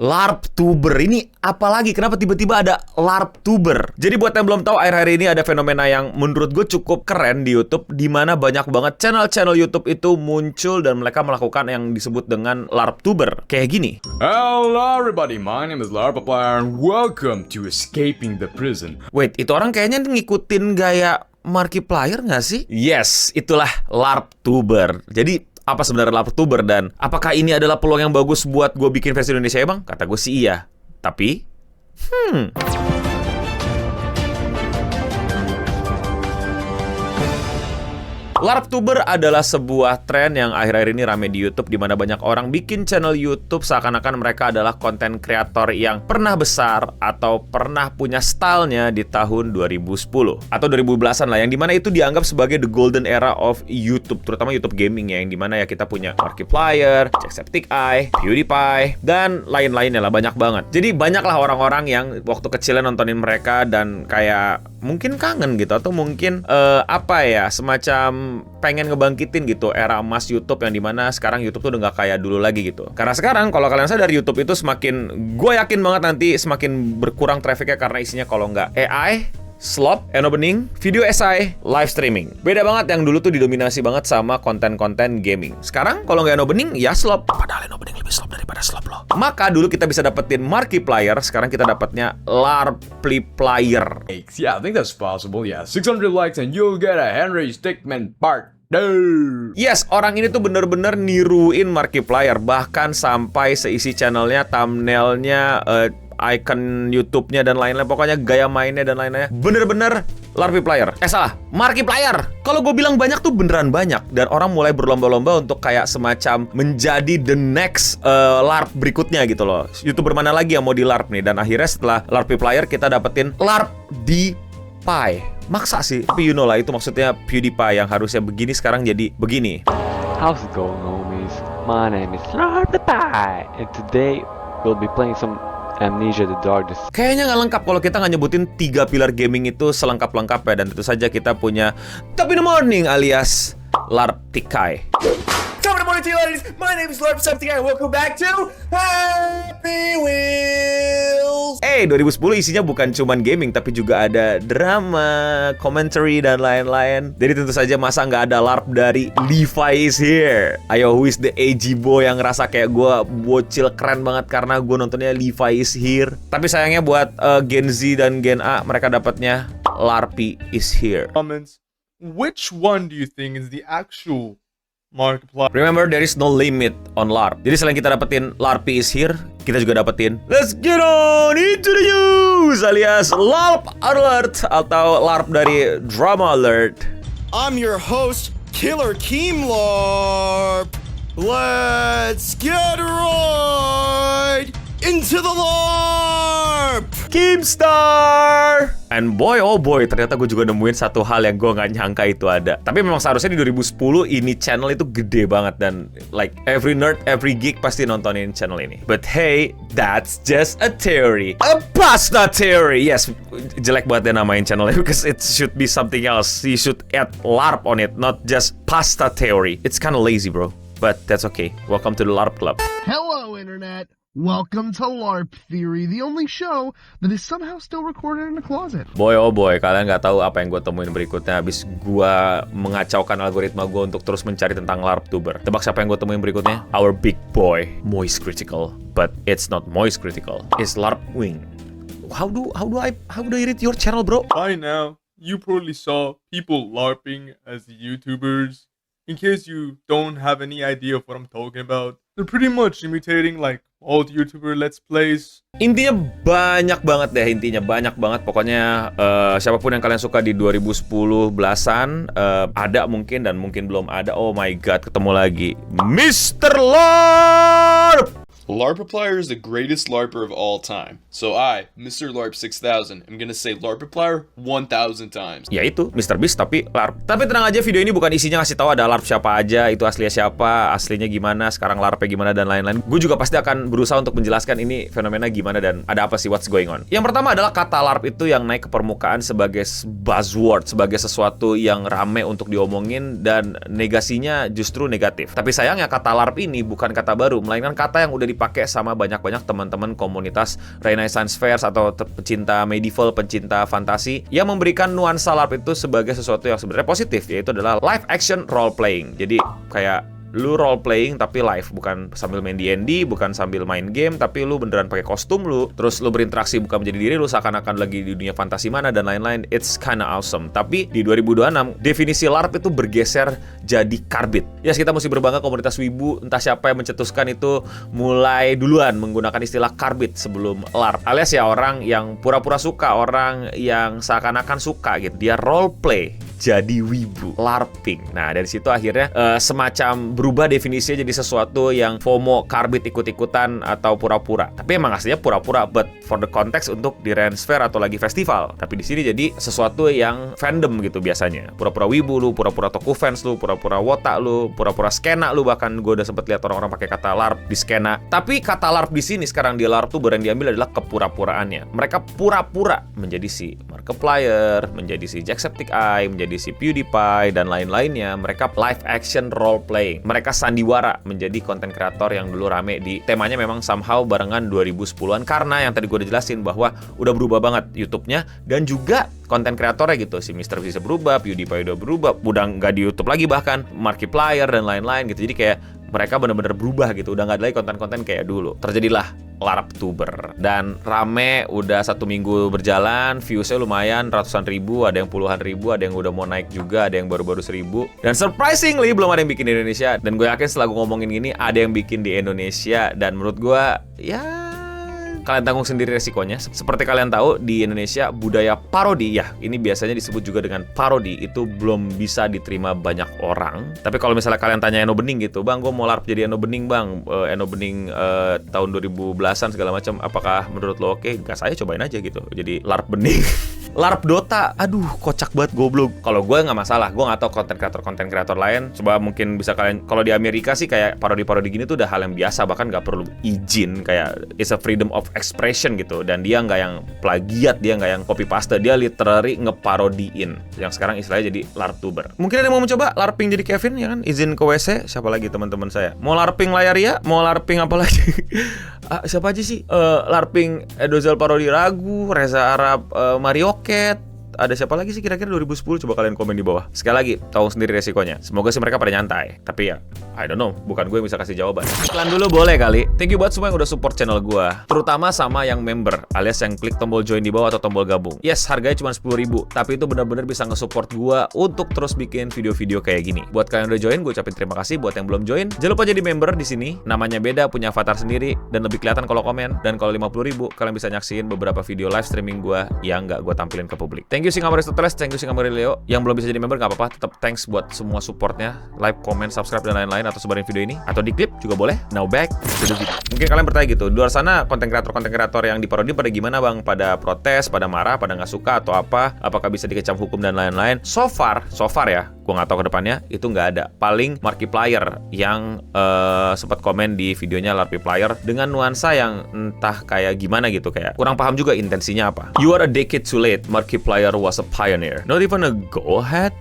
LARPtuber ini apalagi? Kenapa tiba-tiba ada LARPtuber? Jadi buat yang belum tahu, akhir-akhir ini ada fenomena yang menurut gue cukup keren di YouTube, di mana banyak banget channel-channel YouTube itu muncul dan mereka melakukan yang disebut dengan LARPtuber. Kayak gini. Hello everybody, my name is Larpaplayer and welcome to Escaping the Prison. Wait, itu orang kayaknya ngikutin gaya Markiplier nggak sih? Yes, itulah LARPtuber. Jadi apa sebenarnya LARPtuber dan apakah ini adalah peluang yang bagus buat gue bikin versi Indonesia ya bang? Kata gue sih iya. Tapi, LARPtuber adalah sebuah tren yang akhir-akhir ini rame di YouTube, di mana banyak orang bikin channel YouTube seakan-akan mereka adalah konten kreator yang pernah besar atau pernah punya stylenya di tahun 2010 atau 2010-an lah, yang dimana itu dianggap sebagai the golden era of YouTube, terutama YouTube gaming ya, yang dimana ya kita punya Markiplier, Jacksepticeye, PewDiePie, dan lain-lainnya lah, banyak banget. Jadi banyaklah orang-orang yang waktu kecilnya nontonin mereka dan kayak mungkin kangen gitu, atau mungkin semacam pengen ngebangkitin gitu era emas YouTube, yang dimana sekarang YouTube tuh udah gak kayak dulu lagi gitu. Karena sekarang kalau kalian sadar, YouTube itu semakin, gue yakin banget nanti semakin berkurang trafficnya karena isinya kalau nggak AI, slop, enobening, video essay, live streaming. Beda banget yang dulu tuh didominasi banget sama konten-konten gaming. Sekarang kalau nggak enobening, ya slop. Padahal enobening lebih slop daripada slop loh. Maka dulu kita bisa dapetin Markiplier, sekarang kita dapatnya LARPlier. Yeah, I think that's possible. Yeah, 600 likes and you'll get a Henry Stickmin part. Yes, orang ini tuh bener-bener niruin Markiplier. Bahkan sampai seisi channelnya, thumbnailnya, icon YouTube-nya dan lain-lain, pokoknya gaya mainnya dan lain-lainnya bener-bener LARPlier. Markiplier. Kalau gue bilang banyak tuh beneran banyak, dan orang mulai berlomba-lomba untuk kayak semacam menjadi the next LARP berikutnya gitu loh. YouTuber mana lagi yang mau di LARP nih? Dan akhirnya setelah LARPlier kita dapetin LARPDPie. Maksa sih, tapi you know lah, itu maksudnya PewDiePie yang harusnya begini sekarang jadi begini. How's it going, homies? My name is LARPDPie, and today we'll be playing some Amnesia the Darkness. Kayaknya nggak lengkap kalau kita nggak nyebutin 3 pilar gaming itu selengkap-lengkapnya. Dan tentu saja kita punya Top in the Morning alias LARPtikai. Top of the morning to you ladies, my name is Larpsepticeye and welcome back to Happy Wheels. 2010 isinya bukan cuman gaming, tapi juga ada drama, commentary, dan lain-lain. Jadi tentu saja masa nggak ada LARP dari Levi is here. Ayo, who is the AG boy yang ngerasa kayak gue bocil keren banget karena gue nontonnya Levi is here. Tapi sayangnya buat Gen Z dan Gen A, mereka dapatnya LARPy is here. Comments. Which one do you think is the actual Markiplier? Remember, there is no limit on LARP. Jadi selain kita dapetin LARPy is here, kita juga dapetin Let's get on into the news alias LARP alert atau LARP dari Drama Alert. I'm your host, Killer Keemlarp. Let's get right into the LARP. Keemstar. And boy, oh boy, ternyata gue juga nemuin satu hal yang gue gak nyangka itu ada. Tapi memang seharusnya di 2010 ini channel itu gede banget, dan like every nerd, every geek pasti nontonin channel ini. But hey, that's just a theory. A pasta theory. Yes, jelek banget dia namain channelnya because it should be something else. You should add LARP on it, not just pasta theory. It's kind of lazy, bro. But that's okay. Welcome to the LARP Club. Hello, Internet. Welcome to LARP Theory, the only show that is somehow still recorded in a closet. Boy, oh boy, kalian nggak tahu apa yang gue temuin berikutnya habis gue mengacaukan algoritma gue untuk terus mencari tentang LARPtuber. Tebak siapa yang gue temuin berikutnya? Our big boy, Moist Critical. But it's not Moist Critical. It's LARPwing. How do I read your channel, bro? By now, you probably saw people LARPing as YouTubers. In case you don't have any idea of what I'm talking about, they're pretty much imitating like old YouTuber Let's Plays. Intinya banyak banget deh, banyak banget. Pokoknya siapapun yang kalian suka di 2010 belasan, ada mungkin dan mungkin belum ada. Oh my god, ketemu lagi Mr. LARP! Larpaplier is the greatest LARPer of all time. So I, Mr. LARP 6000, am gonna say Larpaplier 1000 times. Yaitu Mr. Beast tapi LARP. Tapi tenang aja, video ini bukan isinya ngasih tahu ada LARP siapa aja, itu aslinya siapa, aslinya gimana, sekarang LARPnya gimana dan lain-lain. Gue juga pasti akan berusaha untuk menjelaskan ini fenomena gimana dan ada apa sih, what's going on. Yang pertama adalah kata LARP itu yang naik ke permukaan sebagai buzzword, sebagai sesuatu yang rame untuk diomongin dan negasinya justru negatif. Tapi sayangnya kata LARP ini bukan kata baru, melainkan kata yang udah dipakai sama banyak-banyak teman-teman komunitas Renaissance Fairs atau pecinta medieval, pencinta fantasi yang memberikan nuansa LARP itu sebagai sesuatu yang sebenarnya positif, yaitu adalah live action role playing. Jadi kayak lu role playing tapi live, bukan sambil main D&D, bukan sambil main game, tapi lu beneran pakai kostum lu, terus lu berinteraksi bukan menjadi diri lu seakan-akan lagi di dunia fantasi mana dan lain-lain. It's kinda awesome. Tapi di 2026 definisi LARP itu bergeser jadi karbit. Yes, kita mesti berbangga komunitas wibu, entah siapa yang mencetuskan itu mulai duluan menggunakan istilah karbit sebelum LARP. Alias ya orang yang pura-pura suka, orang yang seakan-akan suka gitu. Dia role play jadi wibu, LARPing. Nah, dari situ akhirnya semacam berubah definisinya jadi sesuatu yang FOMO, karbit, ikut-ikutan atau pura-pura. Tapi emang aslinya pura-pura, but for the context untuk di Rens Fair atau lagi festival. Tapi di sini jadi sesuatu yang fandom gitu biasanya. Pura-pura wibu lu, pura-pura toku fans lu, pura-pura wota lu, pura-pura skena lu, bahkan gue udah sempet lihat orang-orang pakai kata LARP di skena. Tapi kata LARP di sini sekarang di LARPtuber yang diambil adalah kepura-puraannya. Mereka pura-pura menjadi si Markiplier, menjadi si Jacksepticeye, menjadi si PewDiePie dan lain-lainnya. Mereka live action role playing. Mereka sandiwara menjadi konten kreator yang dulu rame di temanya memang somehow barengan 2010-an, karena yang tadi gue udah jelasin bahwa udah berubah banget YouTube-nya dan juga konten kreatornya gitu. Si Mr. bisa berubah, PewDiePie udah berubah, udah nggak di YouTube lagi bahkan, Markiplier dan lain-lain gitu. Jadi kayak mereka benar-benar berubah gitu, udah nggak ada lagi konten-konten kayak dulu. Terjadilah LARPtuber dan rame, udah 1 minggu berjalan, viewsnya lumayan ratusan ribu, ada yang puluhan ribu, ada yang udah mau naik juga, ada yang baru-baru 1000. Dan surprisingly belum ada yang bikin di Indonesia. Dan gue yakin setelah gue ngomongin gini ada yang bikin di Indonesia, dan menurut gue ya kalian tanggung sendiri resikonya. Seperti kalian tahu, di Indonesia budaya parodi, ya ini biasanya disebut juga dengan parodi, itu belum bisa diterima banyak orang. Tapi kalau misalnya kalian tanya Eno Bening gitu, bang gue mau LARP jadi Eno Bening bang, Eno Bening tahun 2010-an segala macam, apakah menurut lo oke? Gas saya cobain aja gitu, jadi LARP Bening. LARP Dota, aduh kocak banget, goblok. Kalau gue nggak masalah, gue nggak tahu konten kreator lain. Coba mungkin bisa kalian, kalau di Amerika sih kayak parodi-parodi gini tuh udah hal yang biasa, bahkan nggak perlu izin, kayak it's a freedom of expression gitu. Dan dia nggak yang plagiat, dia nggak yang copy paste, dia literally ngeparodiin. Yang sekarang istilahnya jadi LARPtuber. Mungkin ada yang mau mencoba LARPing jadi Kevin ya kan? Izin ke WC, siapa lagi teman-teman saya? Mau LARPing Layaria? Mau LARPing apa lagi? Siapa aja sih? LARPing Edozel parodi Ragu, Reza Arab Mario Cat. Ada siapa lagi sih kira-kira 2010? Coba kalian komen di bawah. Sekali lagi, tahu sendiri resikonya. Semoga sih mereka pada nyantai. Tapi ya, I don't know, bukan gue yang bisa kasih jawaban. Iklan dulu boleh kali. Thank you buat semua yang udah support channel gue, terutama sama yang member, alias yang klik tombol join di bawah atau tombol gabung. Yes, harganya cuma 10.000, tapi itu benar-benar bisa nge-support gue untuk terus bikin video-video kayak gini. Buat kalian yang udah join, gue ucapin terima kasih. Buat yang belum join, jangan lupa jadi member di sini. Namanya beda, punya avatar sendiri, dan lebih kelihatan kalau komen. Dan kalau 50.000, kalian bisa nyaksiin beberapa video live streaming gue yang nggak gue tampilin ke publik. Thank you Singamore Aristoteles, thank you Singamore Leo. Yang belum bisa jadi member nggak apa-apa, tetap thanks buat semua supportnya, like, comment, subscribe dan lain-lain, atau sebarin video ini, atau di klip juga boleh. Now back to the video. Mungkin kalian bertanya gitu, di luar sana konten kreator yang diparodi pada gimana bang? Pada protes, pada marah, pada nggak suka atau apa? Apakah bisa dikecam hukum dan lain-lain? So far ya, gue nggak tahu ke depannya, itu nggak ada. Paling Markiplier yang sempat komen di videonya LARPiplier dengan nuansa yang entah kayak gimana gitu, kayak kurang paham juga intensinya apa. You are a decade too late, Markiplier was a pioneer, not even a go-ahead.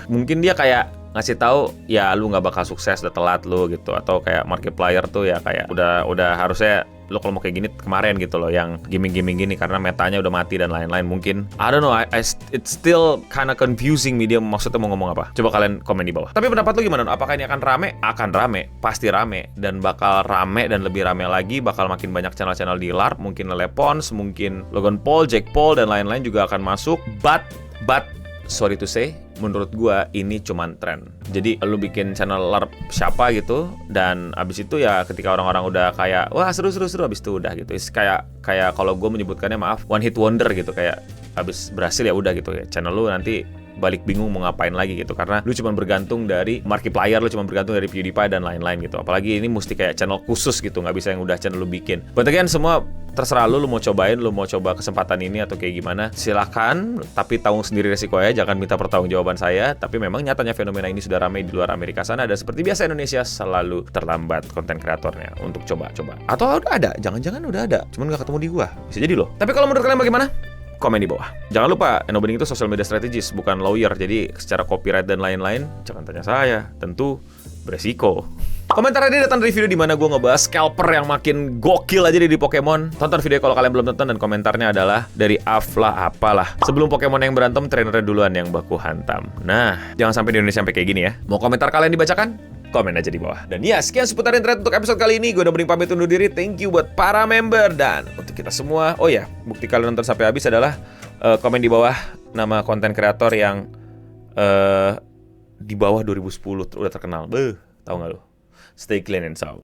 Mungkin dia kayak ngasih tahu ya lu nggak bakal sukses, udah telat lu gitu, atau kayak Markiplier tuh ya kayak udah harusnya lo kalau mau kayak gini kemarin gitu loh, yang gaming gini karena metanya udah mati dan lain-lain. Mungkin I don't know, it's still kinda confusing me dia maksudnya mau ngomong apa. Coba kalian komen di bawah. Tapi pendapat lo gimana? Apakah ini akan rame? Akan rame, pasti rame, dan bakal rame dan lebih rame lagi. Bakal makin banyak channel-channel di LARP, mungkin Lelepons, mungkin Logan Paul, Jack Paul dan lain-lain juga akan masuk. But sorry to say, menurut gua ini cuman tren. Jadi lu bikin channel LARP siapa gitu, dan abis itu ya ketika orang-orang udah kayak wah seru abis itu udah gitu. Kayak kalau gua menyebutkannya maaf, one hit wonder gitu, kayak abis berhasil ya udah gitu ya. Channel lu nanti balik bingung mau ngapain lagi gitu, karena lu cuma bergantung dari Markiplier, lu cuma bergantung dari PewDiePie dan lain-lain gitu. Apalagi ini mesti kayak channel khusus gitu, nggak bisa yang udah channel lu bikin. But again, semua terserah lu mau cobain, lu mau coba kesempatan ini atau kayak gimana, silakan. Tapi tanggung sendiri resiko ya, jangan minta pertanggungjawaban saya. Tapi memang nyatanya fenomena ini sudah ramai di luar Amerika sana, dan seperti biasa Indonesia selalu terlambat konten kreatornya untuk coba-coba. Atau udah ada, jangan-jangan udah ada, cuman nggak ketemu di gua, bisa jadi loh. Tapi kalau menurut kalian bagaimana? Komen di bawah. Jangan lupa, Eno Bening itu social media strategist, bukan lawyer. Jadi secara copyright dan lain-lain, jangan tanya saya. Tentu beresiko. Komentar ini datang dari video di mana gue ngebahas scalper yang makin gokil aja di Pokemon. Tonton video kalau kalian belum tonton, dan komentarnya adalah dari Afla apalah. Sebelum Pokemon yang berantem, trainernya duluan yang baku hantam. Nah, jangan sampai di Indonesia sampai kayak gini ya. Mau komentar kalian dibacakan? Komen aja di bawah. Dan ya, sekian seputar internet untuk episode kali ini. Gue udah mending pamit undur diri. Thank you buat para member. Dan untuk kita semua, oh ya, bukti kalian nonton sampai habis adalah komen di bawah nama konten kreator yang di bawah 2010 udah terkenal. Tahu nggak lo? Stay clean and sound.